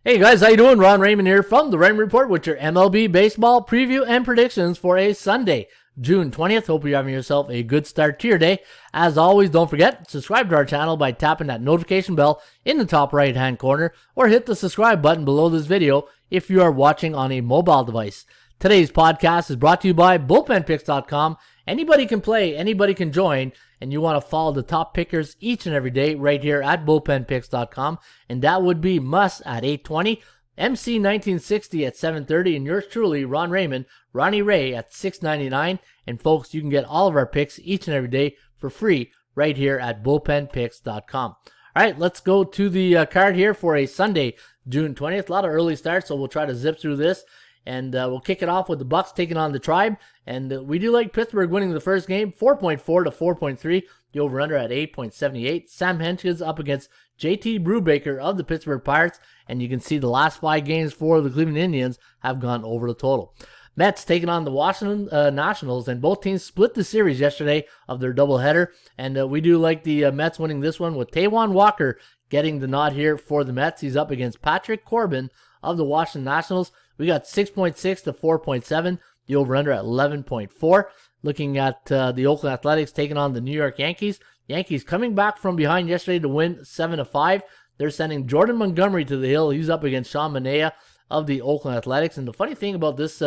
Hey guys, how you doing? Ron Raymond here from the Raymond Report with your MLB baseball preview and predictions for a Sunday, June 20th. Hope you're having yourself a good start to your day. As always, don't forget, subscribe to our channel by tapping that notification bell in the top right hand corner or hit the subscribe button below this video if you are watching on a mobile device. Today's podcast is brought to you by bullpenpicks.com. Anybody can play, anybody can join, and you want to follow the top pickers each and every day right here at bullpenpicks.com. And that would be Muss at 820, MC 1960 at 730, and yours truly, Ron Raymond, Ronnie Ray at 699. And folks, you can get all of our picks each and every day for free right here at bullpenpicks.com. All right, let's go to the card here for a Sunday, June 20th. A lot of early starts, so we'll try to zip through this. And we'll kick it off with the Bucks taking on the Tribe. And we do like Pittsburgh winning the first game, 4.4 to 4.3. The over-under at 8.78. Sam Hentges up against JT Brubaker of the Pittsburgh Pirates. And you can see the last 5 games for the Cleveland Indians have gone over the total. Mets taking on the Washington Nationals, and both teams split the series yesterday of their doubleheader. And we do like the Mets winning this one with Taijuan Walker getting the nod here for the Mets. He's up against Patrick Corbin of the Washington Nationals. We got 6.6 to 4.7. The over-under at 11.4. Looking at the Oakland Athletics taking on the New York Yankees. Yankees coming back from behind yesterday to win 7-5. They're sending Jordan Montgomery to the hill. He's up against Sean Manaea of the Oakland Athletics. And the funny thing about this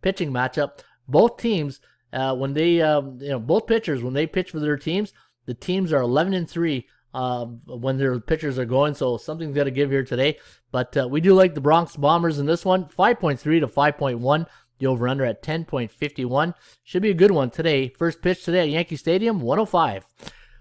pitching matchup, both teams, when they, both pitchers, when they pitch for their teams, the teams are 11-3 when their pitchers are going. So something's got to give here today. But we do like the Bronx Bombers in this one, 5.3 to 5.1. The over-under at 10.51. Should be a good one today. First pitch today at Yankee Stadium, 1:05.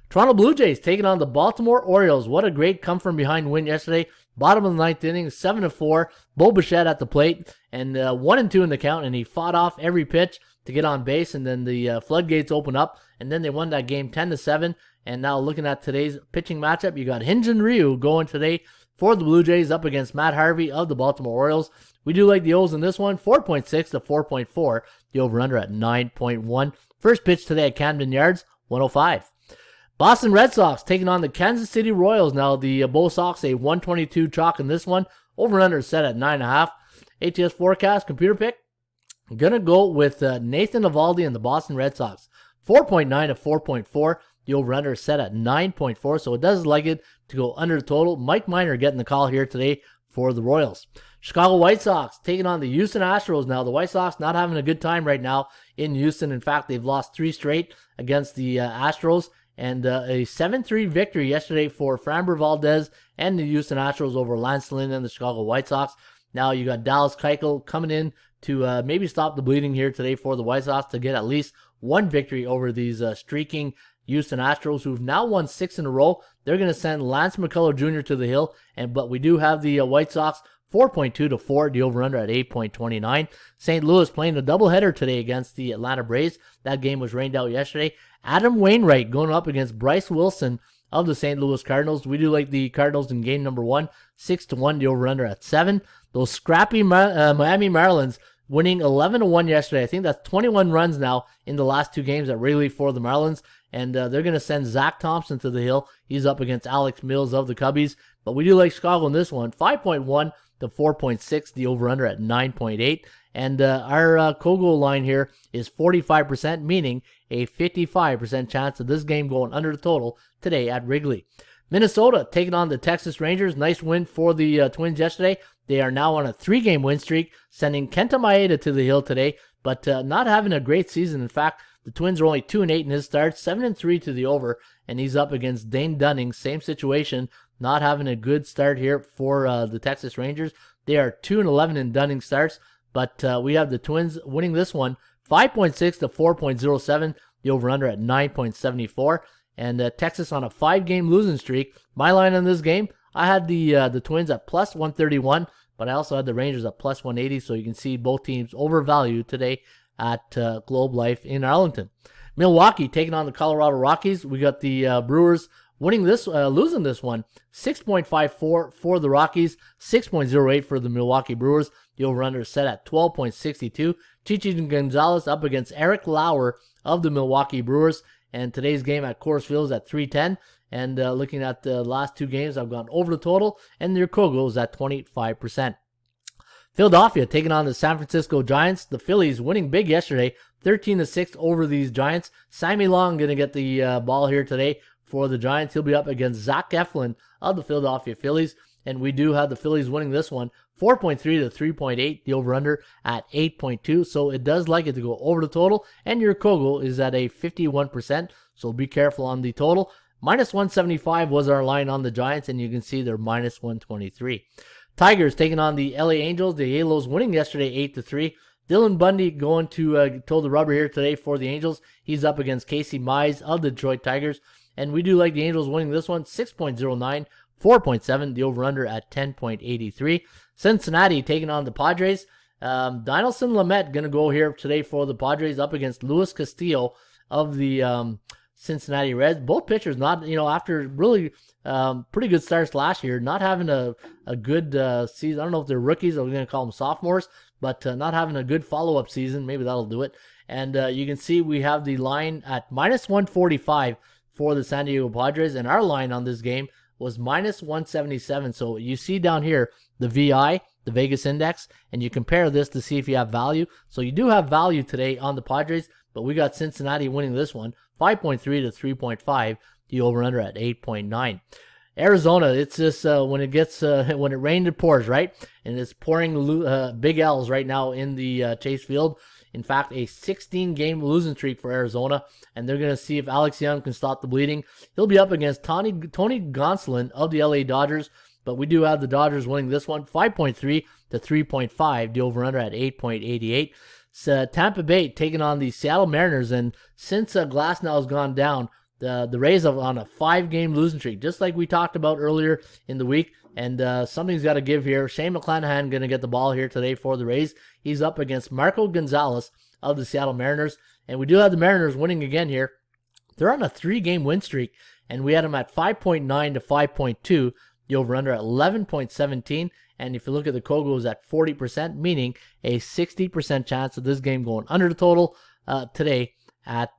Toronto Blue Jays taking on the Baltimore Orioles. What a great come-from-behind win yesterday. Bottom of the ninth inning, 7-4. Bo Bichette at the plate, and 1-2 in the count, and he fought off every pitch to get on base, and then the floodgates opened up, and then they won that game 10-7. And now looking at today's pitching matchup, you got Hyun-Jin Ryu going today for the Blue Jays up against Matt Harvey of the Baltimore Orioles. We do like the O's in this one, 4.6 to 4.4. The over-under at 9.1. First pitch today at Camden Yards, 1:05. Boston Red Sox taking on the Kansas City Royals. Now the Bo Sox a 122 chalk in this one. Over-under set at 9.5. ATS forecast, computer pick. I'm going to go with Nathan Eovaldi and the Boston Red Sox. 4.9 to 4.4. The over-under is set at 9.4, so it does like it to go under the total. Mike Minor getting the call here today for the Royals. Chicago White Sox taking on the Houston Astros. Now, the White Sox not having a good time right now in Houston. In fact, they've lost 3 straight against the Astros. And a 7-3 victory yesterday for Framber Valdez and the Houston Astros over Lance Lynn and the Chicago White Sox. Now you got Dallas Keuchel coming in to maybe stop the bleeding here today for the White Sox to get at least one victory over these streaking Houston Astros, who've now won 6 in a row. They're going to send Lance McCullers Jr. to the hill, but we do have the White Sox 4.2 to 4, the over-under at 8.29. St. Louis playing a doubleheader today against the Atlanta Braves. That game was rained out yesterday. Adam Wainwright going up against Bryce Wilson of the St. Louis Cardinals. We do like the Cardinals in game number 1, 6-1, the over-under at 7. Those scrappy Miami Marlins winning 11-1 yesterday. I think that's 21 runs now in the last 2 games at Wrigley for the Marlins. And they're going to send Zach Thompson to the hill. He's up against Alex Mills of the Cubbies. But we do like Chicago in this one, 5.1 to 4.6, the over-under at 9.8. And our Kogo line here is 45%, meaning a 55% chance of this game going under the total today at Wrigley. Minnesota taking on the Texas Rangers. Nice win for the Twins yesterday. They are now on a 3-game win streak, sending Kenta Maeda to the hill today, but not having a great season. In fact, the Twins are only 2-8 in his starts, 7-3 to the over, and he's up against Dane Dunning. Same situation, not having a good start here for the Texas Rangers. They are 2-11 in Dunning starts, but we have the Twins winning this one, 5.6 to 4.07, the over-under at 9.74. And Texas on a 5-game losing streak. My line on this game, I had the Twins at plus 131, but I also had the Rangers at plus 180, so you can see both teams overvalued today at Globe Life in Arlington. Milwaukee taking on the Colorado Rockies. We got the Brewers winning this, losing this one, 6.54 for the Rockies, 6.08 for the Milwaukee Brewers. The over-under is set at 12.62. Chichi Gonzalez up against Eric Lauer of the Milwaukee Brewers. And today's game at Coors Field is at 3:10. And looking at the last 2 games, I've gone over the total, and your Kogo is at 25%. Philadelphia taking on the San Francisco Giants. The Phillies winning big yesterday, 13-6 over these Giants. Sammy Long going to get the ball here today for the Giants. He'll be up against Zach Eflin of the Philadelphia Phillies. And we do have the Phillies winning this one, 4.3 to 3.8, the over-under at 8.2. So it does like it to go over the total. And your Kogo is at a 51%, so be careful on the total. Minus 175 was our line on the Giants, and you can see they're minus 123. Tigers taking on the LA Angels. The Halos winning yesterday 8-3. Dylan Bundy going to toe the rubber here today for the Angels. He's up against Casey Mize of the Detroit Tigers. And we do like the Angels winning this one, 6.09. 4.7, the over-under at 10.83. Cincinnati taking on the Padres. Dinelson Lamet going to go here today for the Padres up against Luis Castillo of the Cincinnati Reds. Both pitchers not, after really pretty good starts last year, not having a good season. I don't know if they're rookies or we're going to call them sophomores, but not having a good follow-up season. Maybe that'll do it. And you can see we have the line at minus 145 for the San Diego Padres, and our line on this game was minus 177. So you see down here the VI, the Vegas Index, and you compare this to see if you have value. So you do have value today on the Padres, but we got Cincinnati winning this one, 5.3 to 3.5, the over-under at 8.9. Arizona, it's just when it rains, it pours, right? And it's pouring big L's right now in the Chase Field. In fact, a 16-game losing streak for Arizona, and they're going to see if Alex Young can stop the bleeding. He'll be up against Tony Gonsolin of the LA Dodgers, but we do have the Dodgers winning this one, 5.3 to 3.5, the over-under at 8.88. So Tampa Bay taking on the Seattle Mariners, and since Glasnow has gone down, the Rays are on a 5-game losing streak, just like we talked about earlier in the week. And something's got to give here. Shane McClanahan going to get the ball here today for the Rays. He's up against Marco Gonzalez of the Seattle Mariners. And we do have the Mariners winning again here. They're on a 3-game win streak, and we had them at 5.9 to 5.2. The over-under at 11.17. And if you look at the Kogos at 40%, meaning a 60% chance of this game going under the total today at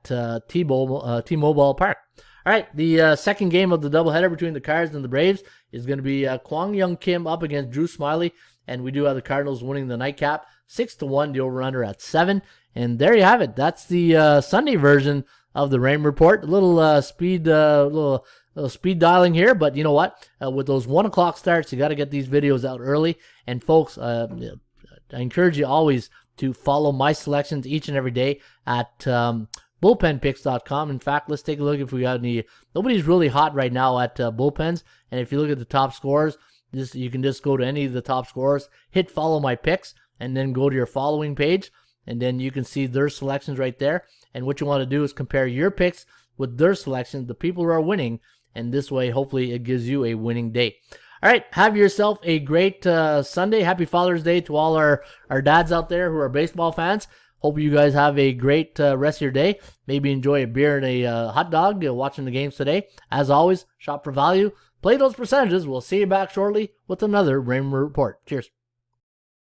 T-Mobile Park. All right, the second game of the doubleheader between the Cards and the Braves is going to be Kwang Young Kim up against Drew Smyly, and we do have the Cardinals winning the nightcap, 6-1, the over-under at 7. And there you have it. That's the Sunday version of the Raymond Report. A little speed dialing here, but you know what? With those 1 o'clock starts, you got to get these videos out early. And folks, I encourage you always to follow my selections each and every day at bullpenpicks.com. In fact, let's take a look if we got any. Nobody's really hot right now at bullpens. And if you look at the top scorers, you can just go to any of the top scorers, hit follow my picks, and then go to your following page. And then you can see their selections right there. And what you want to do is compare your picks with their selections, the people who are winning. And this way, hopefully, it gives you a winning day. All right, have yourself a great Sunday. Happy Father's Day to all our dads out there who are baseball fans. Hope you guys have a great rest of your day. Maybe enjoy a beer and a hot dog watching the games today. As always, shop for value. Play those percentages. We'll see you back shortly with another Raymond Report. Cheers.